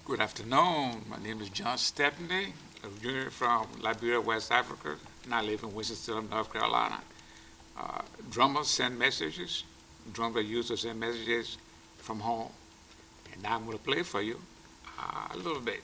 Good afternoon. My name is John Stepney, originally from Liberia, West Africa, and I live in Winston-Salem, North Carolina. Drummers send messages. Drummers use to send messages from home. And now I'm going to play for you a little bit.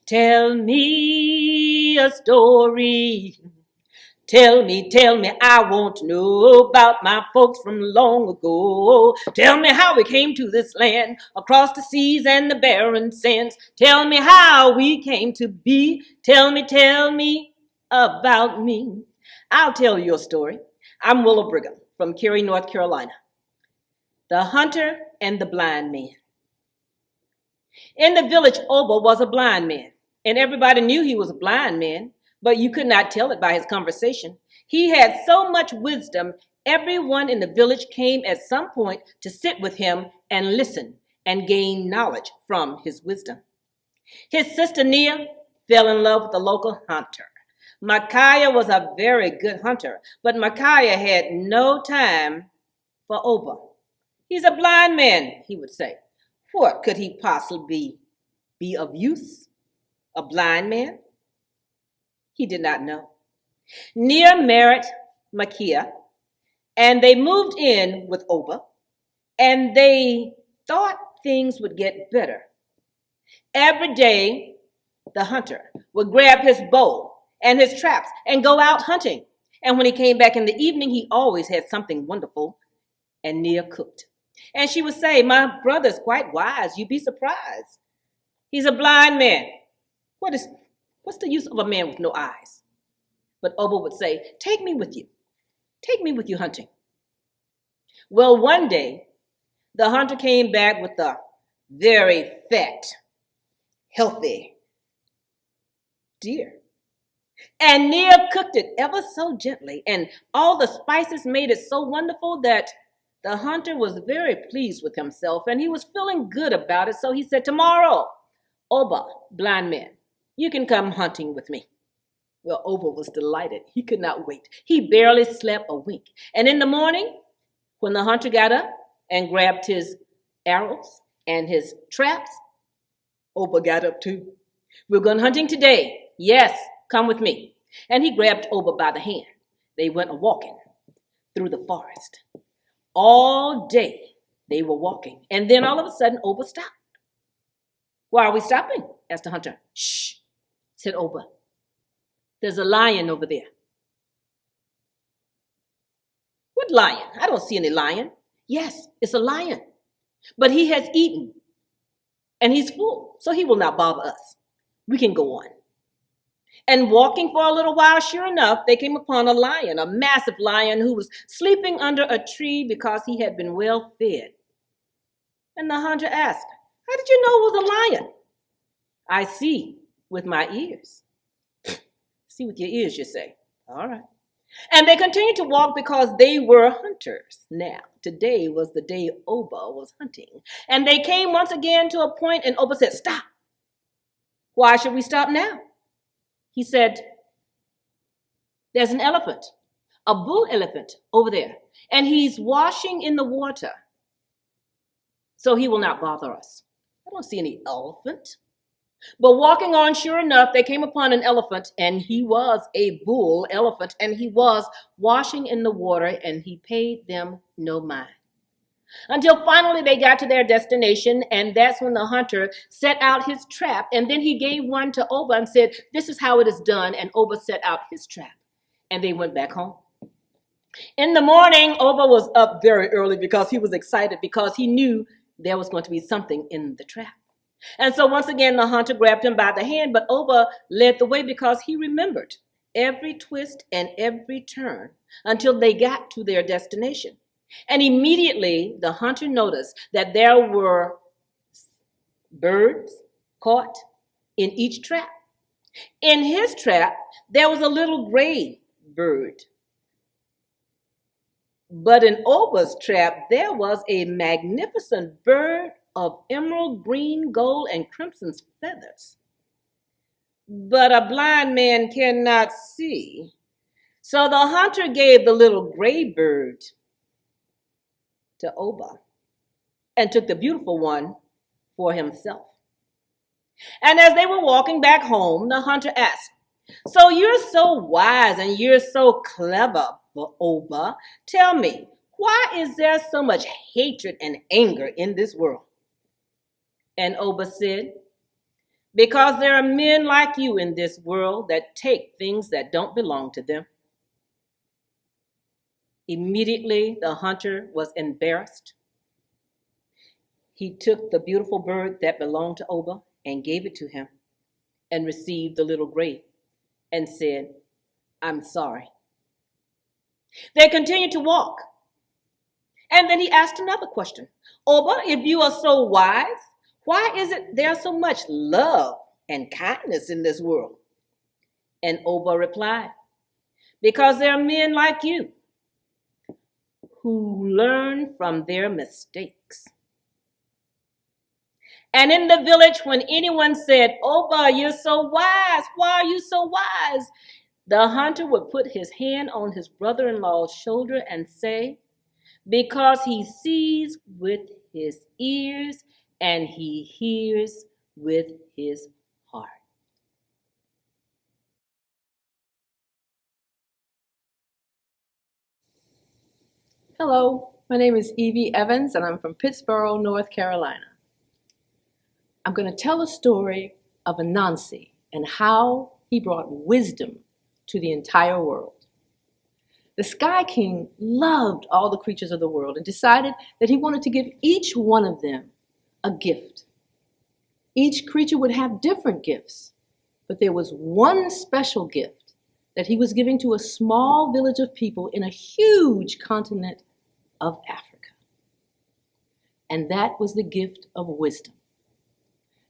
Tell me a story. Tell me, I want to know about my folks from long ago. Tell me how we came to this land, across the seas and the barren sands. Tell me how we came to be. Tell me about me. I'll tell you a story. I'm Willow Brigham from Cary, North Carolina. The Hunter and the Blind Man. In the village, Oba was a blind man, and everybody knew he was a blind man, but you could not tell it by his conversation. He had so much wisdom, everyone in the village came at some point to sit with him and listen and gain knowledge from his wisdom. His sister Nia fell in love with a local hunter. Micaiah was a very good hunter, but Micaiah had no time for Oba. He's a blind man, he would say. What could he possibly be of use? A blind man? He did not know. Nia married Micaiah, and they moved in with Oba, and they thought things would get better. Every day, the hunter would grab his bow and his traps and go out hunting. And when he came back in the evening, he always had something wonderful, and Nia cooked. And she would say, "My brother's quite wise. You'd be surprised. He's a blind man. What's the use of a man with no eyes?" But Oba would say, "Take me with you. Take me with you hunting." Well, one day, the hunter came back with a very fat, healthy deer. And Nia cooked it ever so gently, and all the spices made it so wonderful that the hunter was very pleased with himself, and he was feeling good about it, so he said, "Tomorrow, Oba, blind man, you can come hunting with me." Well, Oba was delighted. He could not wait. He barely slept a wink. And in the morning, when the hunter got up and grabbed his arrows and his traps, Oba got up too. "We're going hunting today. Yes, come with me." And he grabbed Oba by the hand. They went a walking through the forest. All day they were walking, and then all of a sudden Oba stopped. "Why are we stopping?" asked the hunter. "Shh," said Oba. "There's a lion over there." "What lion? I don't see any lion." "Yes, it's a lion, but he has eaten and he's full, so he will not bother us. We can go on. And walking for a little while, sure enough, they came upon a lion, a massive lion who was sleeping under a tree because he had been well fed. And the hunter asked, "How did you know it was a lion?" "I see with my ears." See with your ears, you say. All right. And they continued to walk because they were hunters. Now, today was the day Oba was hunting. And they came once again to a point, and Oba said, "Stop." "Why should we stop now?" He said, "There's an elephant, a bull elephant over there, and he's washing in the water, so he will not bother us." "I don't see any elephant." But walking on, sure enough, they came upon an elephant, and he was a bull elephant, and he was washing in the water, and he paid them no mind. Until finally they got to their destination, and that's when the hunter set out his trap, and then he gave one to Oba and said, "This is how it is done," and Oba set out his trap, and they went back home. In the morning, Oba was up very early because he was excited because he knew there was going to be something in the trap. And so once again, the hunter grabbed him by the hand, but Oba led the way because he remembered every twist and every turn until they got to their destination. And immediately the hunter noticed that there were birds caught in each trap. In his trap, there was a little gray bird. But in Oba's trap, there was a magnificent bird of emerald green, gold, and crimson feathers. But a blind man cannot see. So the hunter gave the little gray bird to Oba and took the beautiful one for himself. And as they were walking back home, the hunter asked, "So you're so wise and you're so clever, Oba. Tell me, why is there so much hatred and anger in this world?" And Oba said, "Because there are men like you in this world that take things that don't belong to them." Immediately, the hunter was embarrassed. He took the beautiful bird that belonged to Oba and gave it to him and received the little gray and said, "I'm sorry." They continued to walk. And then he asked another question. "Oba, if you are so wise, why is it there's so much love and kindness in this world?" And Oba replied, "Because there are men like you who learn from their mistakes." And in the village, when anyone said, "Oba, you're so wise. Why are you so wise?" the hunter would put his hand on his brother-in-law's shoulder and say, "Because he sees with his ears and he hears with his heart." Hello, my name is Evie Evans, and I'm from Pittsboro, North Carolina. I'm going to tell a story of Anansi and how he brought wisdom to the entire world. The Sky King loved all the creatures of the world and decided that he wanted to give each one of them a gift. Each creature would have different gifts, but there was one special gift that he was giving to a small village of people in a huge continent of Africa. And that was the gift of wisdom.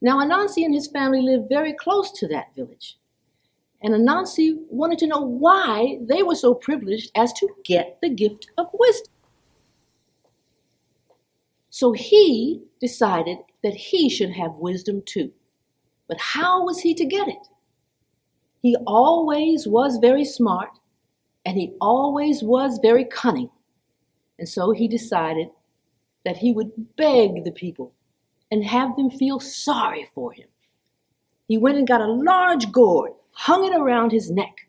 Now, Anansi and his family lived very close to that village. And Anansi wanted to know why they were so privileged as to get the gift of wisdom. So he decided that he should have wisdom too. But how was he to get it? He always was very smart, and he always was very cunning. And so he decided that he would beg the people and have them feel sorry for him. He went and got a large gourd, hung it around his neck,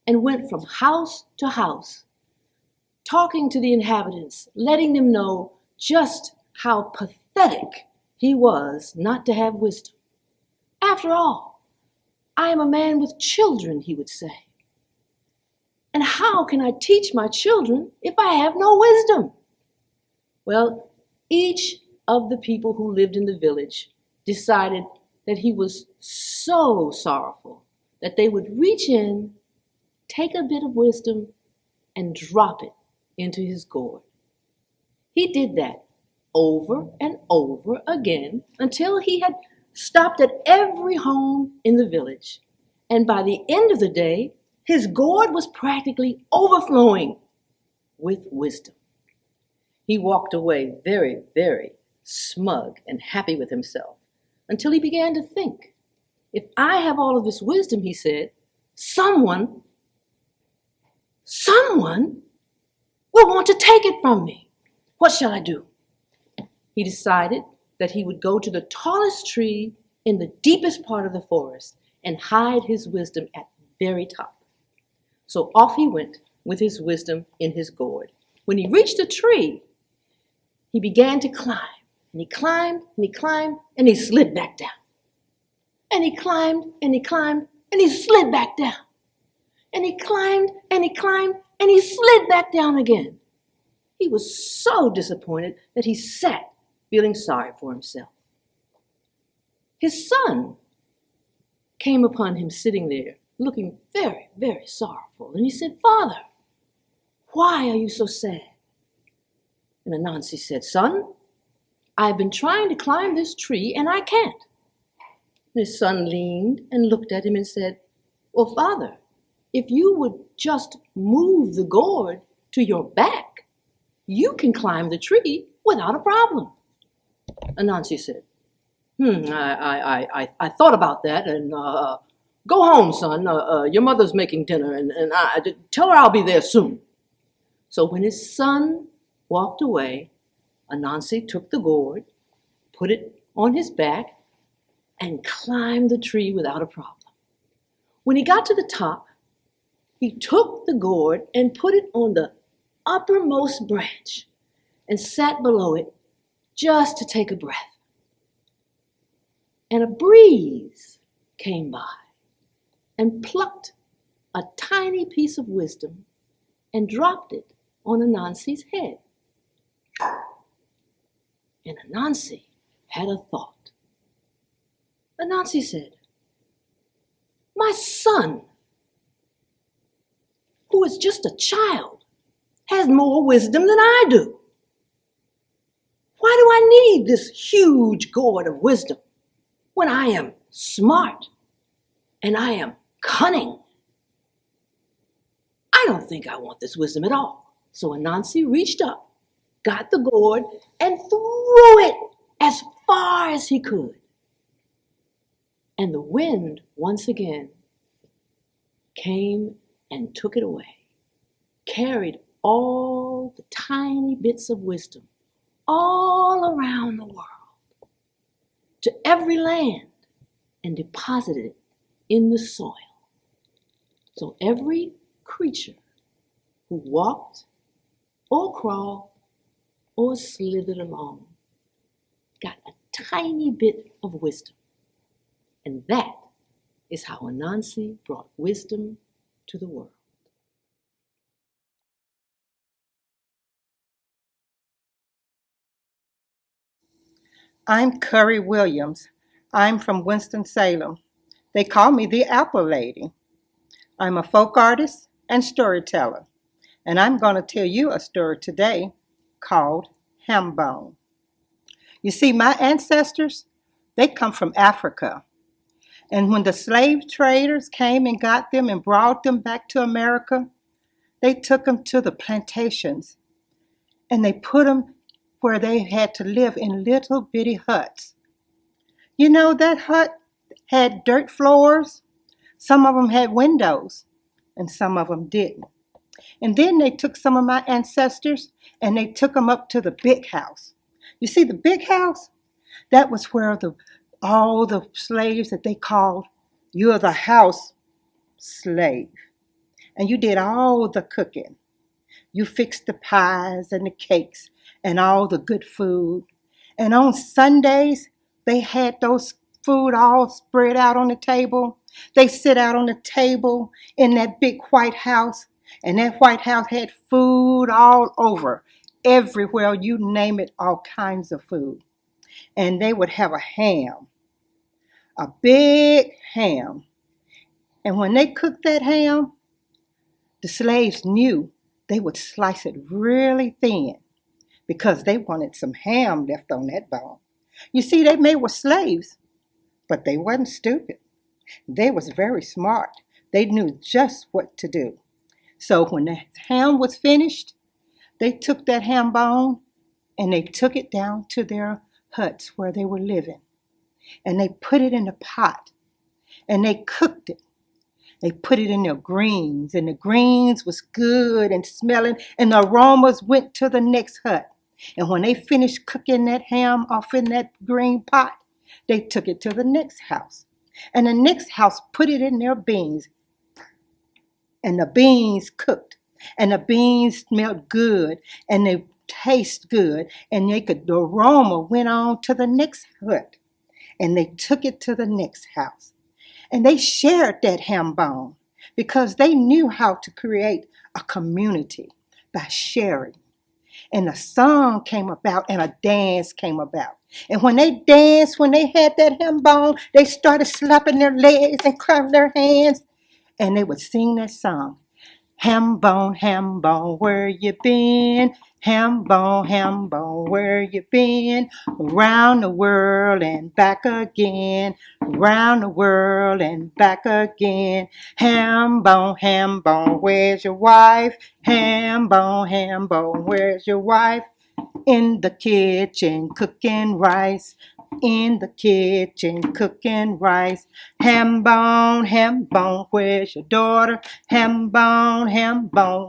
and went from house to house, talking to the inhabitants, letting them know just how pathetic he was not to have wisdom. "After all, I am a man with children," he would say. "And how can I teach my children if I have no wisdom?" Well, each of the people who lived in the village decided that he was so sorrowful that they would reach in, take a bit of wisdom, and drop it into his gourd. He did that over and over again until he had stopped at every home in the village. And by the end of the day, his gourd was practically overflowing with wisdom. He walked away very, very smug and happy with himself until he began to think, if I have all of this wisdom, he said, someone will want to take it from me. What shall I do? He decided that he would go to the tallest tree in the deepest part of the forest and hide his wisdom at the very top. So off he went with his wisdom in his gourd. When he reached the tree, he began to climb. And he climbed, and he climbed, and he slid back down. And he climbed, and he climbed, and he slid back down. And he climbed, and he climbed, and he slid back down again. He was so disappointed that he sat, feeling sorry for himself. His son came upon him sitting there, looking very, very sorrowful. And he said, Father, why are you so sad? And Anansi said, Son, I've been trying to climb this tree and I can't. And his son leaned and looked at him and said, Well, Father, if you would just move the gourd to your back, you can climb the tree without a problem. Anansi said, I thought about that, and go home, son. Your mother's making dinner, and tell her I'll be there soon. So when his son walked away, Anansi took the gourd, put it on his back, and climbed the tree without a problem. When he got to the top, he took the gourd and put it on the uppermost branch and sat below it just to take a breath. And a breeze came by and plucked a tiny piece of wisdom and dropped it on Anansi's head. And Anansi had a thought. Anansi said, My son, who is just a child, has more wisdom than I do. Why do I need this huge gourd of wisdom when I am smart and I am cunning? I don't think I want this wisdom at all. So Anansi reached up, got the gourd, and threw it as far as he could. And the wind once again came and took it away, carried all the tiny bits of wisdom all around the world to every land and deposited it in the soil. So every creature who walked or crawled or slithered along got a tiny bit of wisdom. And that is how Anansi brought wisdom to the world. I'm Curry Williams. I'm from Winston-Salem. They call me the Apple Lady. I'm a folk artist and storyteller, and I'm going to tell you a story today called Hambone. You see, my ancestors, they come from Africa. And when the slave traders came and got them and brought them back to America, they took them to the plantations and they put them where they had to live in little bitty huts. You know, that hut had dirt floors. Some of them had windows and some of them didn't. And then they took some of my ancestors and they took them up to the big house. You see, the big house, that was where all the slaves that they called, you're the house slave. And you did all the cooking. You fixed the pies and the cakes and all the good food. And on Sundays, they had those food all spread out on the table. They sit out on the table in that big white house. And that white house had food all over. Everywhere, you name it, all kinds of food. And they would have a ham. a big ham. And when they cooked that ham, the slaves knew they would slice it really thin because they wanted some ham left on that bone. You see, they were slaves, but they wasn't stupid. They was very smart. They knew just what to do. So when the ham was finished, they took that ham bone and they took it down to their huts where they were living. And they put it in a pot and they cooked it. They put it in their greens, and the greens was good and smelling, and the aromas went to the next hut. And when they finished cooking that ham off in that green pot, they took it to the next house. And the next house put it in their beans, and the beans cooked, and the beans smelled good, and they taste good, and the aroma went on to the next hut, and they took it to the next house. And they shared that ham bone because they knew how to create a community by sharing. And a song came about and a dance came about. And when they danced, when they had that ham bone, they started slapping their legs and clapping their hands. And they would sing that song. Ham bone, where you been? Ham bone, where you been? Around the world and back again. Around the world and back again. Ham bone, where's your wife? Ham bone, where's your wife? In the kitchen cooking rice. In the kitchen cooking rice. Ham bone, where's your daughter? Ham bone,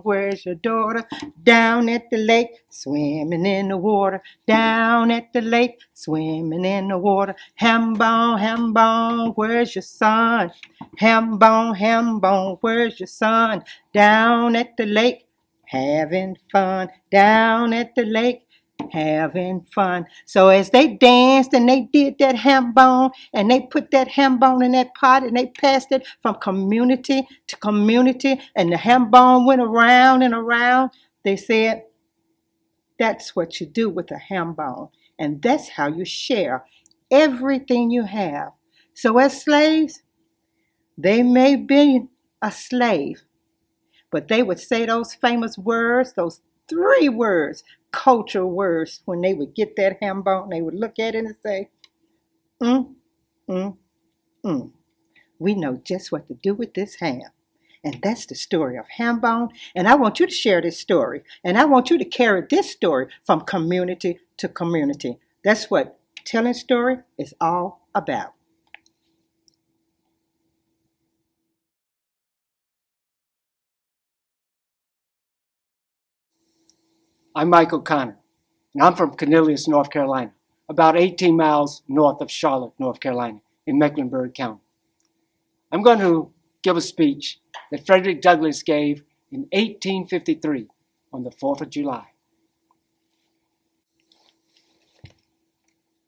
where's your daughter? Down at the lake, swimming in the water. Down at the lake, swimming in the water. Ham bone, where's your son? Ham bone, where's your son? Down at the lake, having fun. Down at the lake, having fun. So as they danced and they did that ham bone and they put that ham bone in that pot and they passed it from community to community and the ham bone went around and around, they said, that's what you do with a ham bone. And that's how you share everything you have. So as slaves, they may be a slave, but they would say those famous words, those 3 words, culture words, when they would get that ham bone, they would look at it and say, we know just what to do with this ham. And that's the story of ham bone. And I want you to share this story. And I want you to carry this story from community to community. That's what telling story is all about. I'm Michael Connor, and I'm from Cornelius, North Carolina, about 18 miles north of Charlotte, North Carolina, in Mecklenburg County. I'm going to give a speech that Frederick Douglass gave in 1853 on the 4th of July.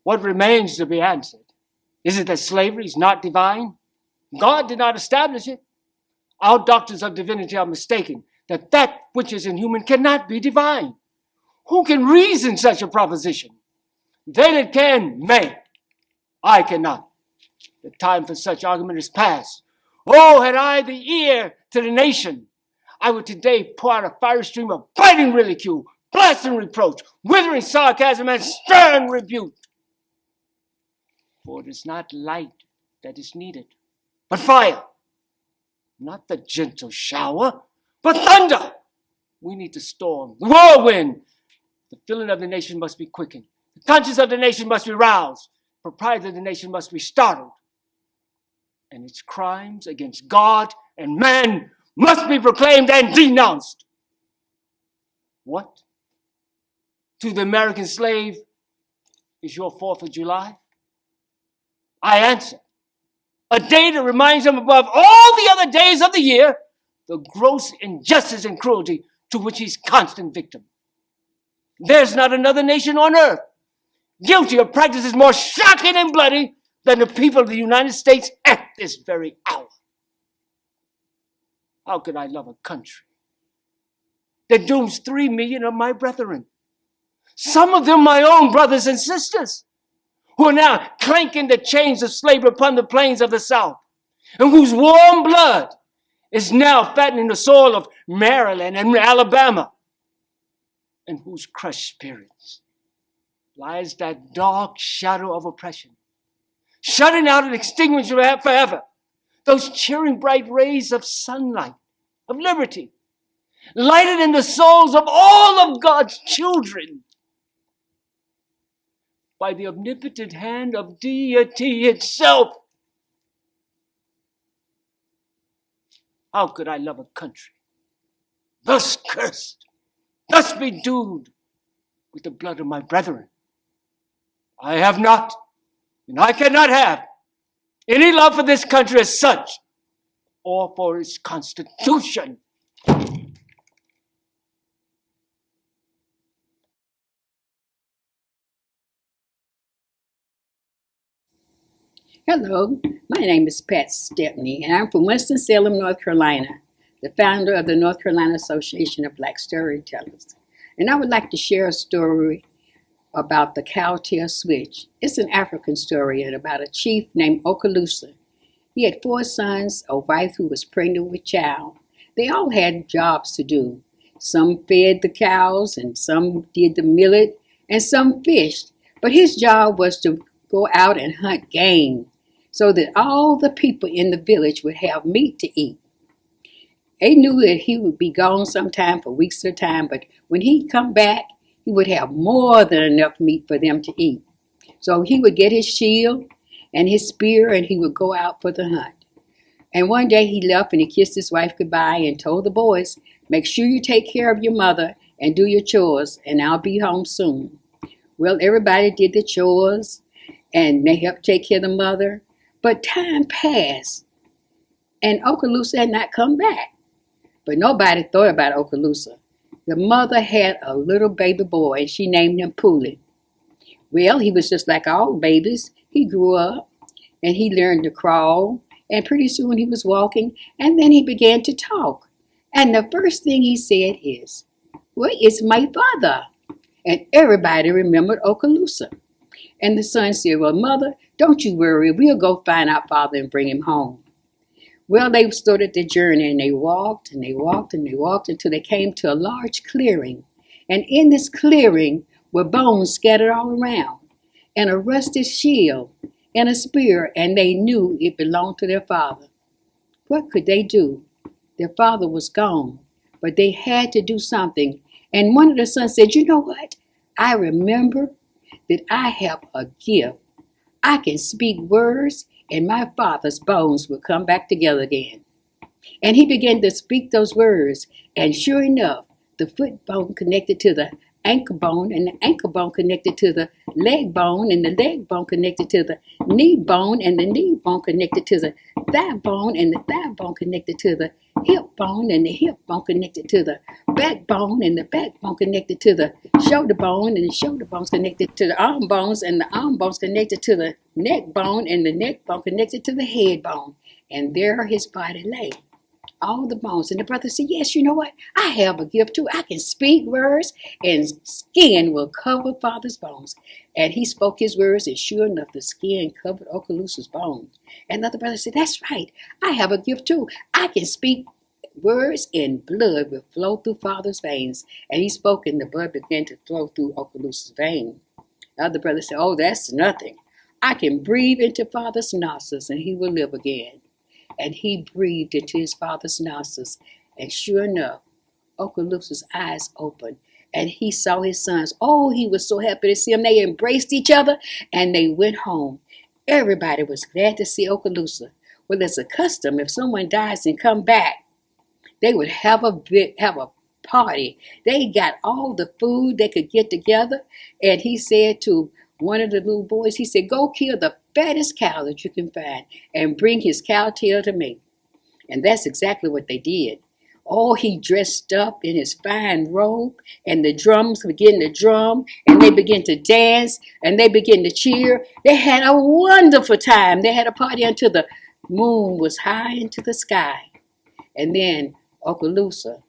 What remains to be answered? Is it that slavery is not divine? God did not establish it. Our doctors of divinity are mistaken that that which is inhuman cannot be divine. Who can reason such a proposition? They that can may. I cannot. The time for such argument is past. Oh, had I the ear to the nation, I would today pour out a fiery stream of biting ridicule, blasting reproach, withering sarcasm, and stern rebuke. For it is not light that is needed, but fire. Not the gentle shower, but thunder. We need the storm, the whirlwind. The feeling of the nation must be quickened. The conscience of the nation must be roused. The propriety of the nation must be startled. And its crimes against God and man must be proclaimed and denounced. What? To the American slave is your 4th of July? I answer, a day that reminds him above all the other days of the year the gross injustice and cruelty to which he's constant victim. There's not another nation on earth guilty of practices more shocking and bloody than the people of the United States at this very hour. How could I love a country that dooms 3 million of my brethren, some of them my own brothers and sisters, who are now clanking the chains of slavery upon the plains of the South, and whose warm blood is now fattening the soil of Maryland and Alabama, and whose crushed spirits lies that dark shadow of oppression, shutting out and extinguishing forever those cheering bright rays of sunlight, of liberty, lighted in the souls of all of God's children by the omnipotent hand of deity itself. How could I love a country thus cursed, thus bedewed with the blood of my brethren? I have not, and I cannot have, any love for this country as such, or for its constitution. Hello, my name is Pat Stepney, and I'm from Winston-Salem, North Carolina, the founder of the North Carolina Association of Black Storytellers. And I would like to share a story about the Cowtail Switch. It's an African story about a chief named Okaloosa. He had 4 sons, a wife who was pregnant with child. They all had jobs to do. Some fed the cows, and some did the millet, and some fished. But his job was to go out and hunt game, so that all the people in the village would have meat to eat. They knew that he would be gone sometime for weeks at a time, but when he'd come back, he would have more than enough meat for them to eat. So he would get his shield and his spear, and he would go out for the hunt. And one day he left and he kissed his wife goodbye and told the boys, "Make sure you take care of your mother and do your chores, and I'll be home soon." Well, everybody did the chores, and they helped take care of the mother. But time passed, and Okaloosa had not come back. But nobody thought about Okaloosa. The mother had a little baby boy, and she named him Poolie. Well, he was just like all babies. He grew up, and he learned to crawl, and pretty soon he was walking, and then he began to talk. And the first thing he said is, "Where is my father?" And everybody remembered Okaloosa. And the son said, "Well, mother, don't you worry. We'll go find our father and bring him home." Well, they started the journey, and they walked and they walked and they walked until they came to a large clearing. And in this clearing were bones scattered all around, and a rusted shield and a spear, and they knew it belonged to their father. What could they do? Their father was gone, but they had to do something. And one of the sons said, "You know what? I remember that I have a gift. I can speak words, and my father's bones will come back together again." And he began to speak those words, and sure enough, the foot bone connected to the ankle bone, and the ankle bone connected to the leg bone, and the leg bone connected to the knee bone, and the knee bone connected to the thigh bone, and the thigh bone connected to the hip bone, and the hip bone connected to the backbone, and the backbone connected to the shoulder bone, and the shoulder bone's connected to the arm bones, and the arm bone's connected to the neck bone, and the neck bone connected to the head bone. And there his body lay, all the bones. And the brother said, "Yes, you know what? I have a gift too. I can speak words, and skin will cover father's bones." And he spoke his words, and sure enough, the skin covered Okaloosa's bones. And another brother said, "That's right. I have a gift too. I can speak words, and blood will flow through father's veins." And he spoke, and the blood began to flow through Okaloosa's vein. The other brother said, "Oh, that's nothing. I can breathe into father's nostrils, and he will live again." And he breathed into his father's nostrils, and sure enough, Okaloosa's eyes opened, and he saw his sons. Oh, he was so happy to see them. They embraced each other, and they went home. Everybody was glad to see Okaloosa. Well, it's a custom, if someone dies and come back, they would have a party. They got all the food they could get together, and he said to one of the little boys, he said, "Go kill the fattest cow that you can find and bring his cow tail to me." And that's exactly what they did. Oh, he dressed up in his fine robe, and the drums began to drum, and they began to dance, and they began to cheer. They had a wonderful time. They had a party until the moon was high into the sky. And then Okaloosa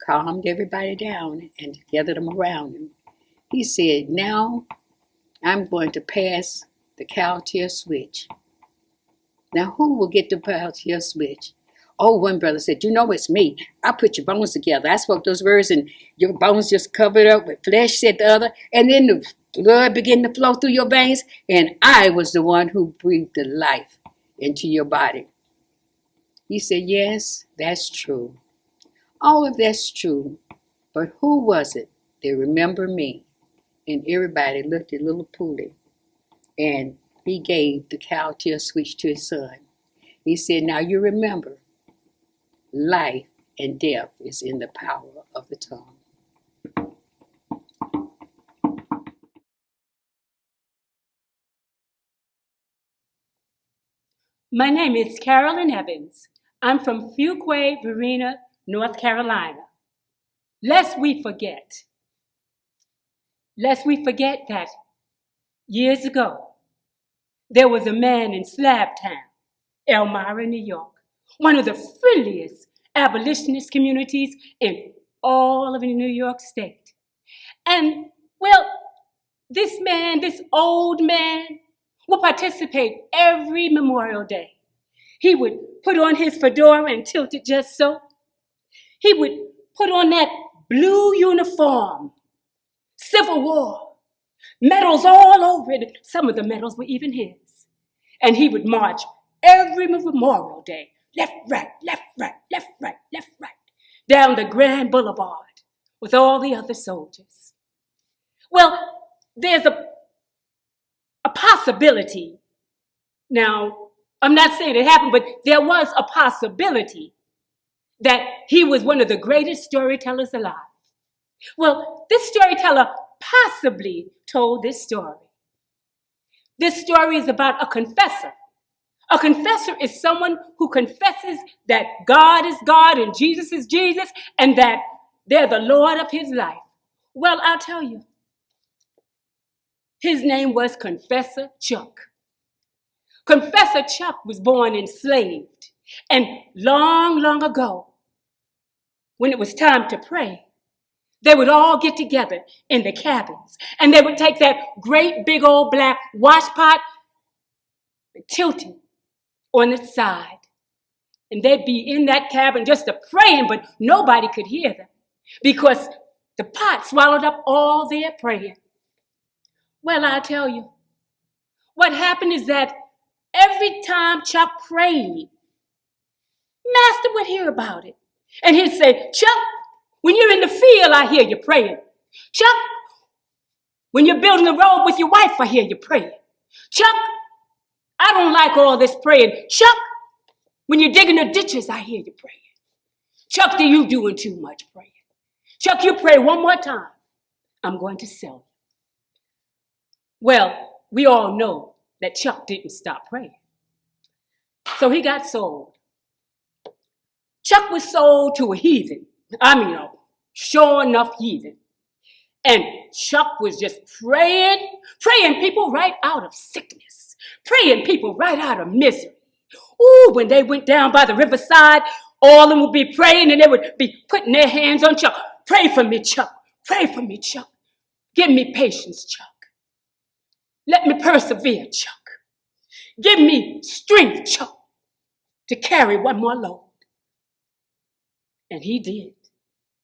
calmed everybody down and gathered them around him. He said, "Now I'm going to pass the Caltier switch. Now, who will get the Caltier switch? Oh, one brother said, you know it's me. I put your bones together. I spoke those words and your bones just covered up with flesh, said the other. And then the blood began to flow through your veins. And I was the one who breathed the life into your body. He said, yes, that's true. All of that's true. But who was it that remembered me? And everybody looked at little Pootie. And he gave the Caltier switch to his son. He said, now you remember, life and death is in the power of the tongue. My name is Carolyn Evans. I'm from Fuquay, Varina, North Carolina. Lest we forget that years ago, there was a man in Slabtown, Elmira, New York, one of the friendliest abolitionist communities in all of New York State. And, well, this old man, will participate every Memorial Day. He would put on his fedora and tilt it just so. He would put on that blue uniform, Civil War, medals all over it. Some of the medals were even his. And he would march every Memorial Day, left, right, left, right, left, right, left, right, down the Grand Boulevard with all the other soldiers. Well, there's a possibility. Now, I'm not saying it happened, but there was a possibility that he was one of the greatest storytellers alive. Well, this storyteller possibly told this story. This story is about a confessor. A confessor is someone who confesses that God is God and Jesus is Jesus and that they're the Lord of his life. Well, I'll tell you. His name was Confessor Chuck. Confessor Chuck was born enslaved. And long, long ago, when it was time to pray, they would all get together in the cabins. And they would take that great big old black washpot and tilt it on its side. And they'd be in that cabin just a praying, but nobody could hear them because the pot swallowed up all their praying. Well, I'll tell you, what happened is that every time Chuck prayed, Master would hear about it. And he'd say, Chuck, when you're in the field, I hear you praying. Chuck, when you're building a road with your wife, I hear you praying. Chuck, I don't like all this praying. Chuck, when you're digging the ditches, I hear you praying. Chuck, you doing too much praying. Chuck, you pray one more time, I'm going to sell you. Well, we all know that Chuck didn't stop praying. So he got sold. Chuck was sold to a heathen. I mean, a sure enough heathen. And Chuck was just praying people right out of sickness, praying people right out of misery. Ooh, when they went down by the riverside, all of them would be praying and they would be putting their hands on Chuck. Pray for me, Chuck. Pray for me, Chuck. Give me patience, Chuck. Let me persevere, Chuck. Give me strength, Chuck, to carry one more load. And he did.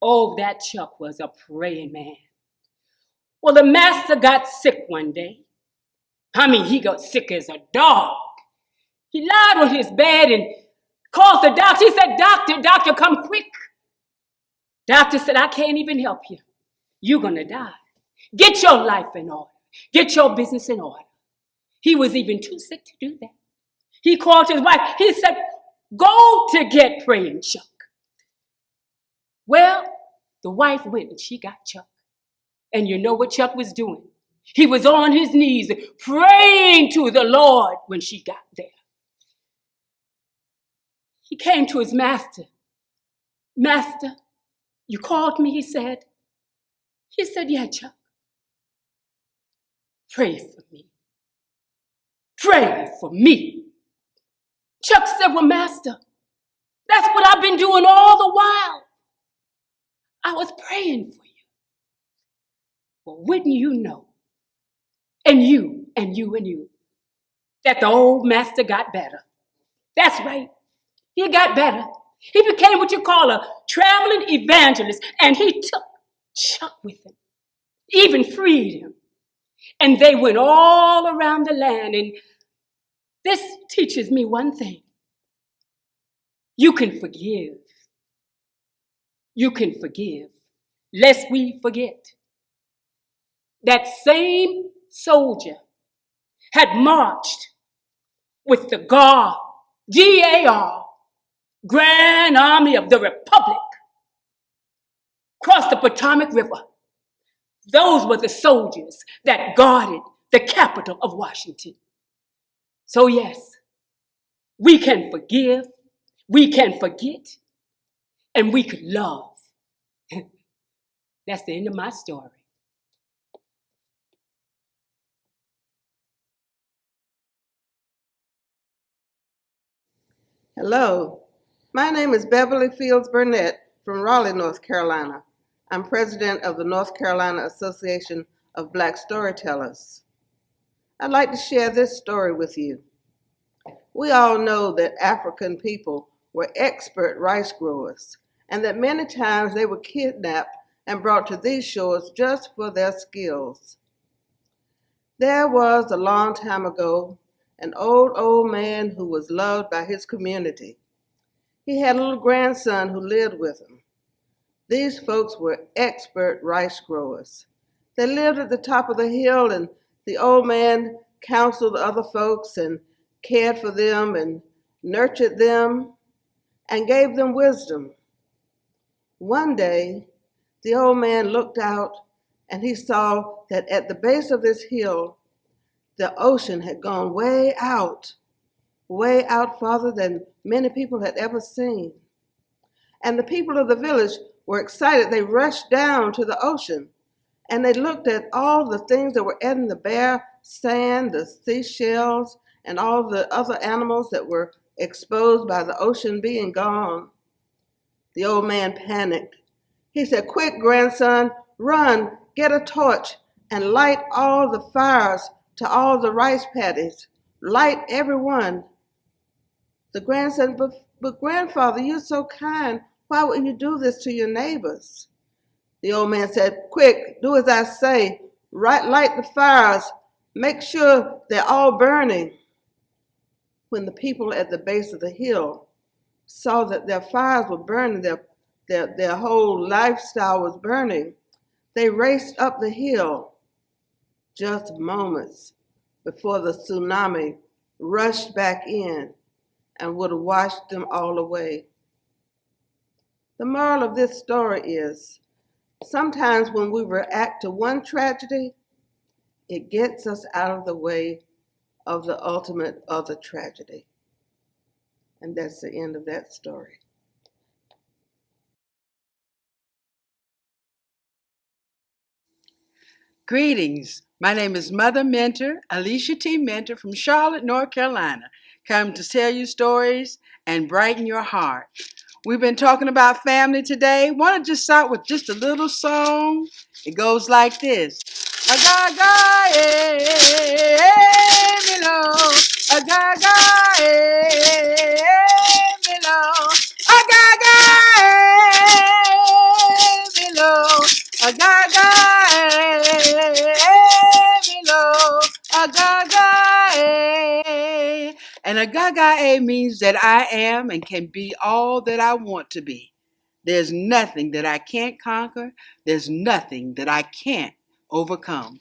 Oh, that Chuck was a praying man. Well, the master got sick one day. I mean, he got sick as a dog. He lied on his bed and called the doctor. He said, doctor, come quick. Doctor said, I can't even help you. You're going to die. Get your life in order. Get your business in order. He was even too sick to do that. He called his wife. He said, go to get praying Chuck. Well, the wife went and she got Chuck. And you know what Chuck was doing? He was on his knees praying to the Lord when she got there. He came to his master. Master, you called me, he said. He said, yeah, Chuck. Pray for me. Pray for me. Chuck said, well, Master, that's what I've been doing all the while. I was praying for you. Well, wouldn't you know? And you, that the old master got better. That's right. He got better. He became what you call a traveling evangelist, and he took Chuck with him, even freed him. And they went all around the land. And this teaches me one thing. You can forgive. You can forgive, lest we forget. That same soldier had marched with the GAR, G-A-R, Grand Army of the Republic, across the Potomac River. Those were the soldiers that guarded the capital of Washington. So yes, we can forgive, we can forget, and we could love. That's the end of my story. Hello, my name is Beverly Fields Burnett from Raleigh, North Carolina. I'm president of the North Carolina Association of Black Storytellers. I'd like to share this story with you. We all know that African people were expert rice growers and that many times they were kidnapped and brought to these shores just for their skills. There was a long time ago an old man who was loved by his community. He had a little grandson who lived with him. These folks were expert rice growers. They lived at the top of the hill, and the old man counseled other folks and cared for them and nurtured them and gave them wisdom. One day, the old man looked out and he saw that at the base of this hill, the ocean had gone way out farther than many people had ever seen. And the people of the village were excited. They rushed down to the ocean and they looked at all the things that were in the bare sand, the seashells, and all the other animals that were exposed by the ocean being gone. The old man panicked. He said, "Quick, grandson, run, get a torch and light all the fires to all the rice paddies. Light every one." The grandson, but grandfather, you're so kind. Why would you do this to your neighbors? The old man said, "Quick, do as I say. Light the fires. Make sure they're all burning." When the people at the base of the hill saw that their fires were burning, their whole lifestyle was burning, they raced up the hill just moments before the tsunami rushed back in and would have washed them all away. The moral of this story is, sometimes when we react to one tragedy, it gets us out of the way of the ultimate other tragedy. And that's the end of that story. Greetings. My name is Mother Mentor, Alicia T. Mentor from Charlotte, North Carolina, come to tell you stories and brighten your heart. We've been talking about family today. Want to just start with just a little song? It goes like this. Agaga, milo. Agaga, milo. Agaga, milo. Agaga, milo. Agaga. And agaga means that I am and can be all that I want to be. There's nothing that I can't conquer. There's nothing that I can't overcome.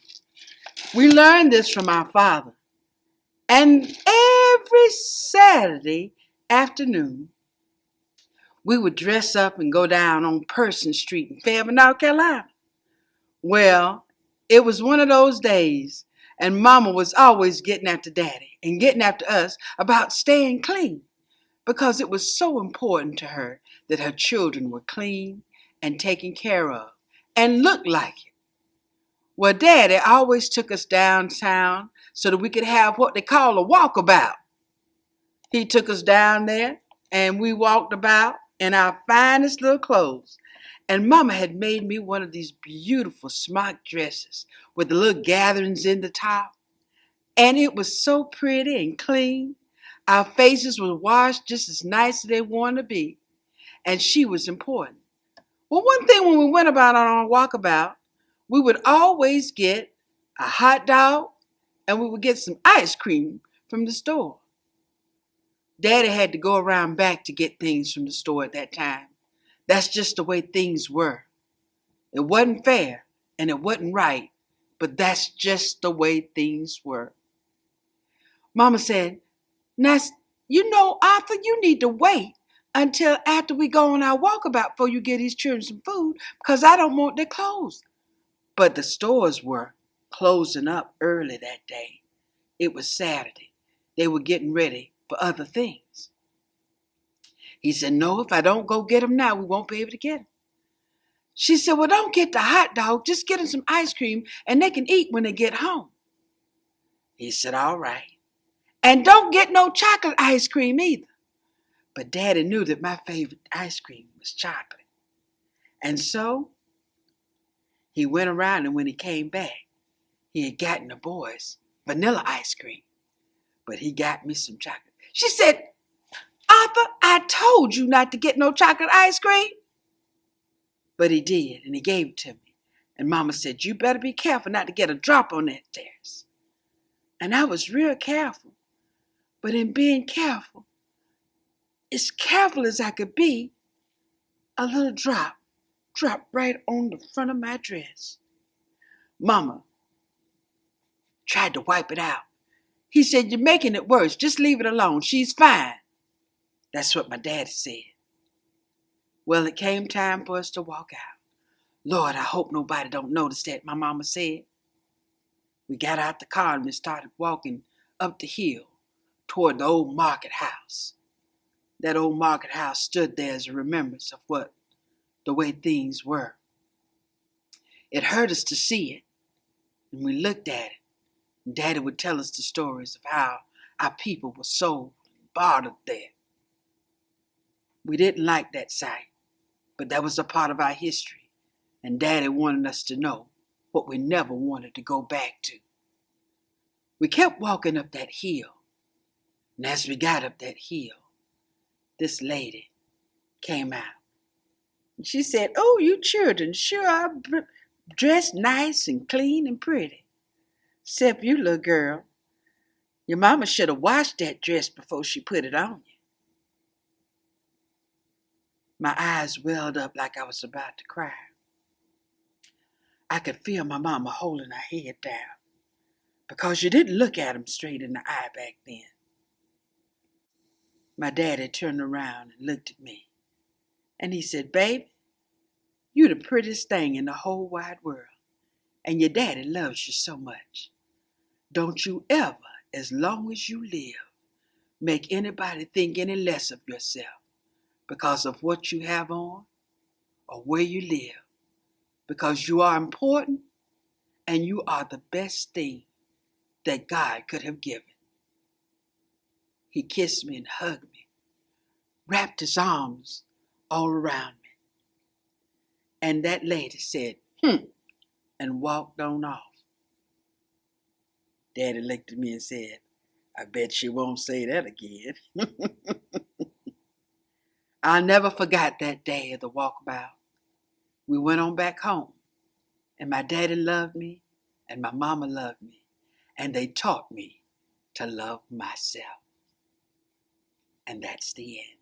We learned this from our father. And every Saturday afternoon, we would dress up and go down on Person Street in Fayetteville, North Carolina. Well, it was one of those days, and Mama was always getting after Daddy and getting after us about staying clean, because it was so important to her that her children were clean and taken care of and looked like it. Well, Daddy always took us downtown so that we could have what they call a walkabout. He took us down there and we walked about in our finest little clothes. And Mama had made me one of these beautiful smock dresses with the little gatherings in the top. And it was so pretty and clean. Our faces were washed just as nice as they wanted to be. And she was important. Well, one thing when we went about on our walkabout, we would always get a hot dog and we would get some ice cream from the store. Daddy had to go around back to get things from the store at that time. That's just the way things were. It wasn't fair and it wasn't right, but that's just the way things were. Mama said, "Now, you know, Arthur, you need to wait until after we go on our walkabout before you get these children some food, because I don't want their clothes." But the stores were closing up early that day. It was Saturday. They were getting ready for other things. He said, "No, if I don't go get them now, we won't be able to get them." She said, "Well, don't get the hot dog. Just get them some ice cream and they can eat when they get home." He said, "All right. And don't get no chocolate ice cream either." But Daddy knew that my favorite ice cream was chocolate. And so he went around, and when he came back, he had gotten the boys vanilla ice cream. But he got me some chocolate. She said, "Arthur, I told you not to get no chocolate ice cream." But he did, and he gave it to me. And Mama said, "You better be careful not to get a drop on that stairs." And I was real careful. But in being careful, as careful as I could be, a little drop dropped right on the front of my dress. Mama tried to wipe it out. He said, "You're making it worse. Just leave it alone. She's fine." That's what my daddy said. Well, it came time for us to walk out. Lord, I hope nobody don't notice that, my mama said. We got out the car and we started walking up the hill toward the old market house. That old market house stood there as a remembrance of the way things were. It hurt us to see it, and we looked at it. And Daddy would tell us the stories of how our people were sold and bartered there. We didn't like that sight, but that was a part of our history, and Daddy wanted us to know what we never wanted to go back to. We kept walking up that hill, and as we got up that hill, this lady came out. And she said, "Oh, you children sure are dressed nice and clean and pretty. Except you, little girl. Your mama should have washed that dress before she put it on you." My eyes welled up like I was about to cry. I could feel my mama holding her head down, because you didn't look at him straight in the eye back then. My daddy turned around and looked at me, and he said, "Baby, you the prettiest thing in the whole wide world, and your daddy loves you so much. Don't you ever, as long as you live, make anybody think any less of yourself because of what you have on or where you live, because you are important and you are the best thing that God could have given." He kissed me and hugged me, wrapped his arms all around me. And that lady said, and walked on off. Daddy looked at me and said, "I bet she won't say that again." I'll never forget that day of the walkabout. We went on back home, and my daddy loved me, and my mama loved me, and they taught me to love myself. And that's the end.